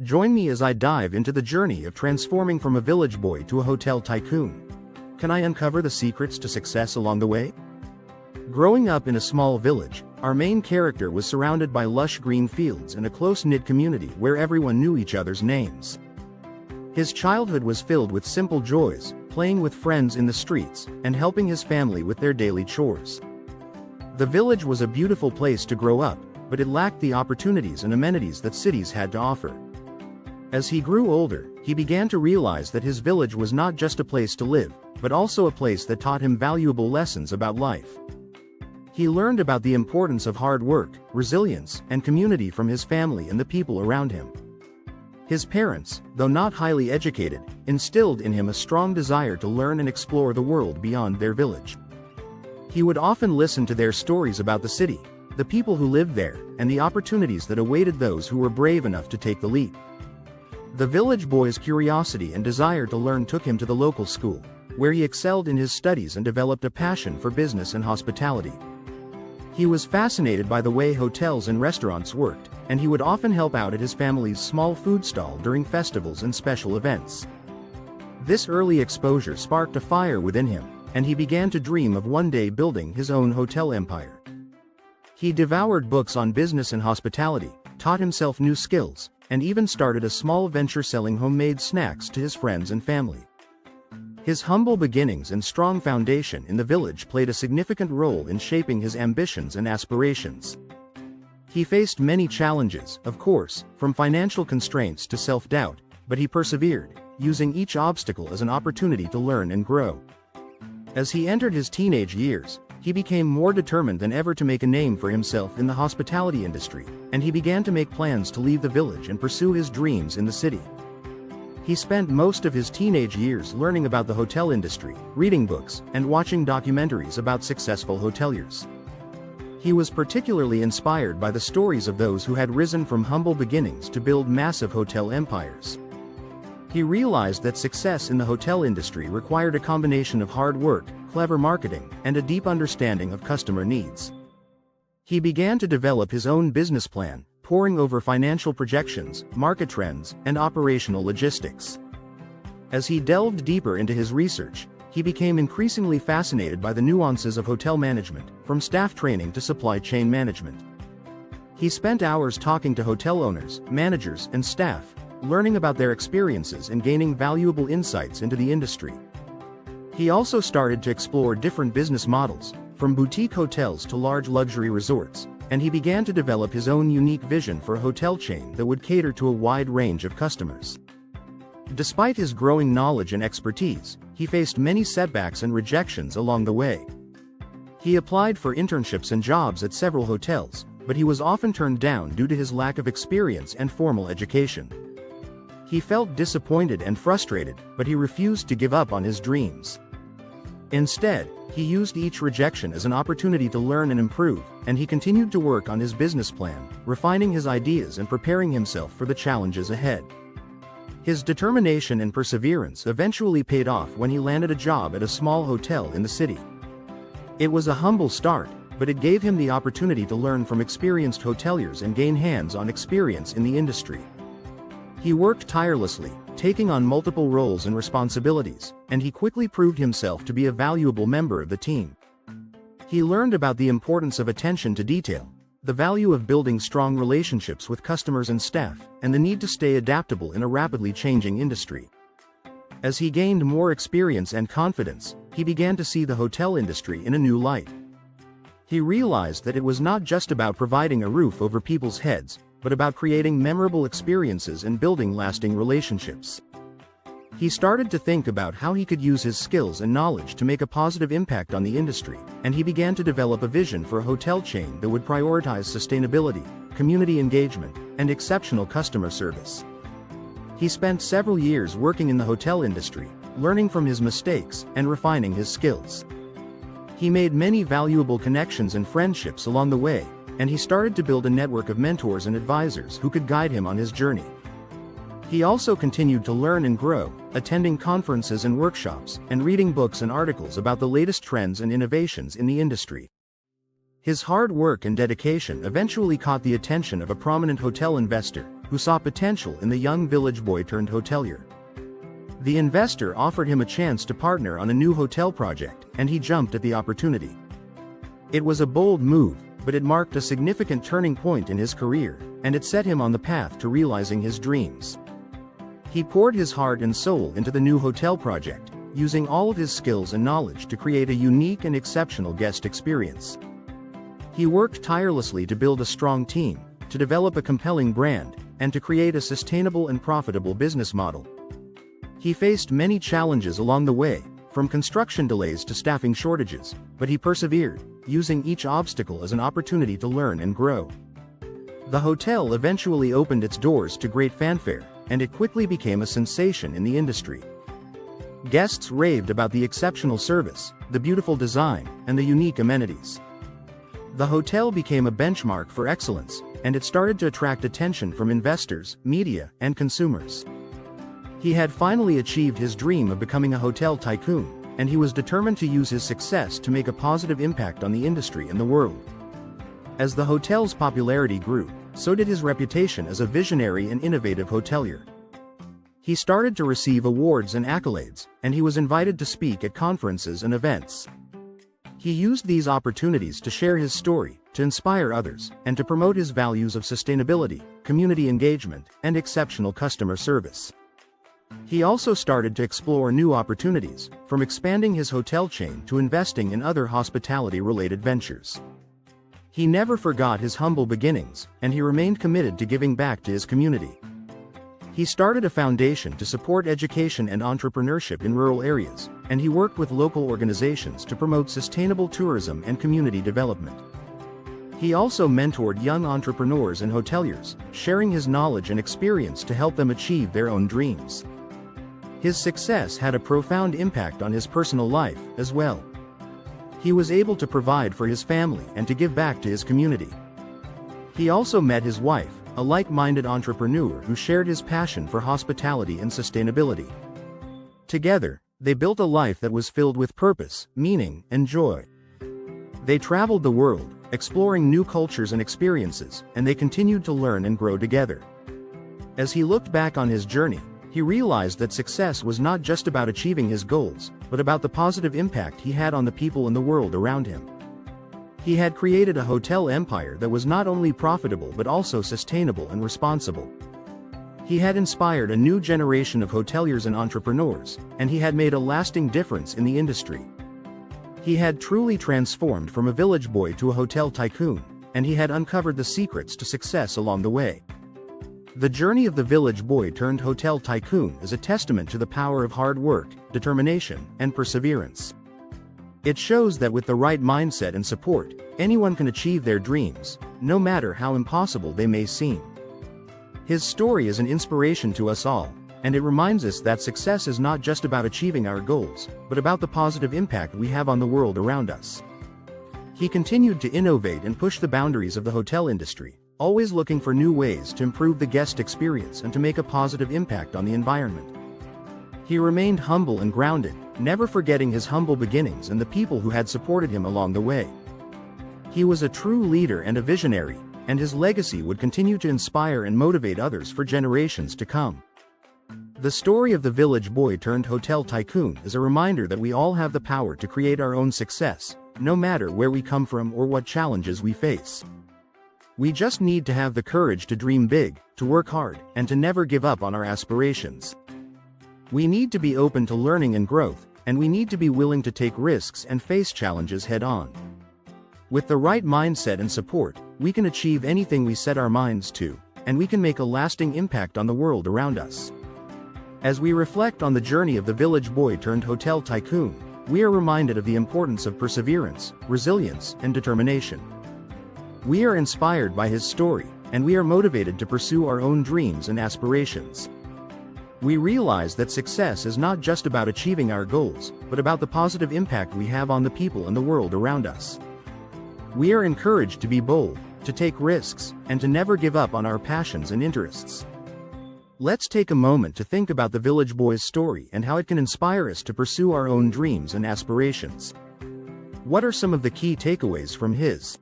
Join me as I dive into the journey of transforming from a village boy to a hotel tycoon. Can I uncover the secrets to success along the way? Growing up in a small village, our main character was surrounded by lush green fields and a close-knit community where everyone knew each other's names. His childhood was filled with simple joys, playing with friends in the streets, and helping his family with their daily chores. The village was a beautiful place to grow up, but it lacked the opportunities and amenities that cities had to offer. As he grew older, he began to realize that his village was not just a place to live, but also a place that taught him valuable lessons about life. He learned about the importance of hard work, resilience, and community from his family and the people around him. His parents, though not highly educated, instilled in him a strong desire to learn and explore the world beyond their village. He would often listen to their stories about the city, the people who lived there, and the opportunities that awaited those who were brave enough to take the leap. The village boy's curiosity and desire to learn took him to the local school, where he excelled in his studies and developed a passion for business and hospitality. He was fascinated by the way hotels and restaurants worked, and he would often help out at his family's small food stall during festivals and special events. This early exposure sparked a fire within him, and he began to dream of one day building his own hotel empire. He devoured books on business and hospitality, taught himself new skills, and even started a small venture selling homemade snacks to his friends and family. His humble beginnings and strong foundation in the village played a significant role in shaping his ambitions and aspirations. He faced many challenges, of course, from financial constraints to self-doubt, but he persevered, using each obstacle as an opportunity to learn and grow. As he entered his teenage years, he became more determined than ever to make a name for himself in the hospitality industry, and he began to make plans to leave the village and pursue his dreams in the city. He spent most of his teenage years learning about the hotel industry, reading books, and watching documentaries about successful hoteliers. He was particularly inspired by the stories of those who had risen from humble beginnings to build massive hotel empires. He realized that success in the hotel industry required a combination of hard work, clever marketing, and a deep understanding of customer needs. He began to develop his own business plan, poring over financial projections, market trends, and operational logistics. As he delved deeper into his research, he became increasingly fascinated by the nuances of hotel management, from staff training to supply chain management. He spent hours talking to hotel owners, managers, and staff, learning about their experiences and gaining valuable insights into the industry. He also started to explore different business models, from boutique hotels to large luxury resorts, and he began to develop his own unique vision for a hotel chain that would cater to a wide range of customers. Despite his growing knowledge and expertise, he faced many setbacks and rejections along the way. He applied for internships and jobs at several hotels, but he was often turned down due to his lack of experience and formal education. He felt disappointed and frustrated, but he refused to give up on his dreams. Instead, he used each rejection as an opportunity to learn and improve, and he continued to work on his business plan, refining his ideas and preparing himself for the challenges ahead. His determination and perseverance eventually paid off when he landed a job at a small hotel in the city. It was a humble start, but it gave him the opportunity to learn from experienced hoteliers and gain hands-on experience in the industry. He worked tirelessly, taking on multiple roles and responsibilities, and he quickly proved himself to be a valuable member of the team. He learned about the importance of attention to detail, the value of building strong relationships with customers and staff, and the need to stay adaptable in a rapidly changing industry. As he gained more experience and confidence, he began to see the hotel industry in a new light. He realized that it was not just about providing a roof over people's heads, but about creating memorable experiences and building lasting relationships. He started to think about how he could use his skills and knowledge to make a positive impact on the industry, and he began to develop a vision for a hotel chain that would prioritize sustainability, community engagement, and exceptional customer service. He spent several years working in the hotel industry, learning from his mistakes and refining his skills. He made many valuable connections and friendships along the way, and he started to build a network of mentors and advisors who could guide him on his journey. He also continued to learn and grow, attending conferences and workshops, and reading books and articles about the latest trends and innovations in the industry. His hard work and dedication eventually caught the attention of a prominent hotel investor, who saw potential in the young village boy turned hotelier. The investor offered him a chance to partner on a new hotel project, and he jumped at the opportunity. It was a bold move, but it marked a significant turning point in his career, and it set him on the path to realizing his dreams. He poured his heart and soul into the new hotel project, using all of his skills and knowledge to create a unique and exceptional guest experience. He worked tirelessly to build a strong team, to develop a compelling brand, and to create a sustainable and profitable business model. He faced many challenges along the way, from construction delays to staffing shortages, but he persevered, using each obstacle as an opportunity to learn and grow. The hotel eventually opened its doors to great fanfare, and it quickly became a sensation in the industry. Guests raved about the exceptional service, the beautiful design, and the unique amenities. The hotel became a benchmark for excellence, and it started to attract attention from investors, media, and consumers. He had finally achieved his dream of becoming a hotel tycoon, and he was determined to use his success to make a positive impact on the industry and the world. As the hotel's popularity grew, so did his reputation as a visionary and innovative hotelier. He started to receive awards and accolades, and he was invited to speak at conferences and events. He used these opportunities to share his story, to inspire others, and to promote his values of sustainability, community engagement, and exceptional customer service. He also started to explore new opportunities, from expanding his hotel chain to investing in other hospitality-related ventures. He never forgot his humble beginnings, and he remained committed to giving back to his community. He started a foundation to support education and entrepreneurship in rural areas, and he worked with local organizations to promote sustainable tourism and community development. He also mentored young entrepreneurs and hoteliers, sharing his knowledge and experience to help them achieve their own dreams. His success had a profound impact on his personal life, as well. He was able to provide for his family and to give back to his community. He also met his wife, a like-minded entrepreneur who shared his passion for hospitality and sustainability. Together, they built a life that was filled with purpose, meaning, and joy. They traveled the world, exploring new cultures and experiences, and they continued to learn and grow together. As he looked back on his journey, he realized that success was not just about achieving his goals, but about the positive impact he had on the people in the world around him. He had created a hotel empire that was not only profitable but also sustainable and responsible. He had inspired a new generation of hoteliers and entrepreneurs, and he had made a lasting difference in the industry. He had truly transformed from a village boy to a hotel tycoon, and he had uncovered the secrets to success along the way. The journey of the village boy turned hotel tycoon is a testament to the power of hard work, determination, and perseverance. It shows that with the right mindset and support, anyone can achieve their dreams, no matter how impossible they may seem. His story is an inspiration to us all, and it reminds us that success is not just about achieving our goals, but about the positive impact we have on the world around us. He continued to innovate and push the boundaries of the hotel industry, always looking for new ways to improve the guest experience and to make a positive impact on the environment. He remained humble and grounded, never forgetting his humble beginnings and the people who had supported him along the way. He was a true leader and a visionary, and his legacy would continue to inspire and motivate others for generations to come. The story of the village boy turned hotel tycoon is a reminder that we all have the power to create our own success, no matter where we come from or what challenges we face. We just need to have the courage to dream big, to work hard, and to never give up on our aspirations. We need to be open to learning and growth, and we need to be willing to take risks and face challenges head-on. With the right mindset and support, we can achieve anything we set our minds to, and we can make a lasting impact on the world around us. As we reflect on the journey of the village boy turned hotel tycoon, we are reminded of the importance of perseverance, resilience, and determination. We are inspired by his story, and we are motivated to pursue our own dreams and aspirations. We realize that success is not just about achieving our goals, but about the positive impact we have on the people and the world around us. We are encouraged to be bold, to take risks, and to never give up on our passions and interests. Let's take a moment to think about the village boy's story and how it can inspire us to pursue our own dreams and aspirations. What are some of the key takeaways from his